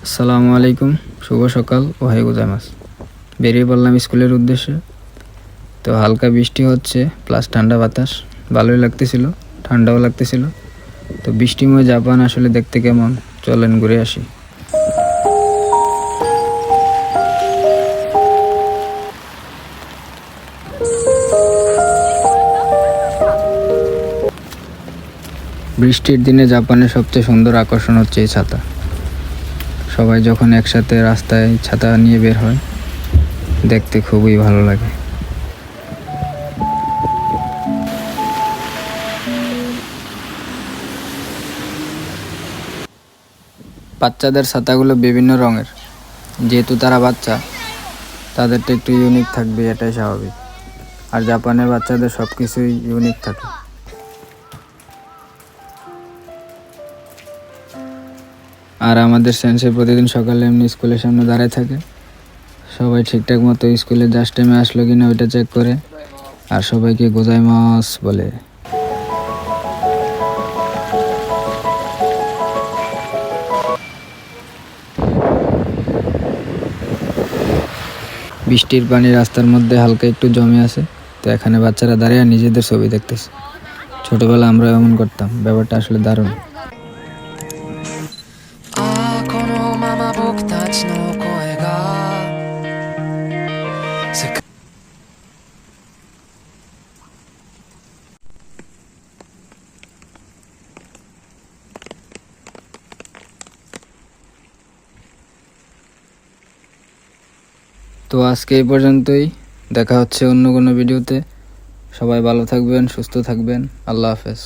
আসসালামু আলাইকুম, শুভ সকাল, ওহাই গোজাইমাস। বেরিয়ে পড়লাম স্কুলের উদ্দেশ্যে। তো হালকা বৃষ্টি হচ্ছে প্লাস ঠান্ডা বাতাস, ভালোই লাগতেছিল, ঠান্ডাও লাগতেছিল। তো বৃষ্টিময় জাপান আসলে দেখতে কেমন, চলেন ঘুরে আসি। বৃষ্টির দিনে জাপানের সবচেয়ে সুন্দর আকর্ষণ হচ্ছে এই ছাতা। সবাই যখন একসাথে রাস্তায় ছাতা নিয়ে বের হয়, দেখতে খুবই ভালো লাগে। বাচ্চাদের ছাতাগুলো বিভিন্ন রঙের, যেহেতু তারা বাচ্চা, তাদেরটা একটু ইউনিক থাকবে, এটাই স্বাভাবিক। আর জাপানের বাচ্চাদের সব কিছুই ইউনিক থাকে। আর আমাদের সেন্সে প্রতিদিন সকালে এমনি স্কুলের সামনে দাঁড়ায় থাকে, সবাই ঠিকঠাক মতো স্কুলে জাস্ট টাইমে আসলো কিনা ওইটা চেক করে, আর সবাইকে গোজাইমাস বলে। বৃষ্টির পানি রাস্তার মধ্যে হালকা একটু জমে আছে, তো এখানে বাচ্চারা দাঁড়িয়ে নিজেদের ছবি দেখতেছে। ছোটবেলা আমরা এমন করতাম, ব্যাপারটা আসলে দারুণ। তো আজকে এই পর্যন্তই, দেখা হচ্ছে অন্য কোনো ভিডিওতে। সবাই ভালো থাকবেন, সুস্থ থাকবেন, আল্লাহ হাফেজ।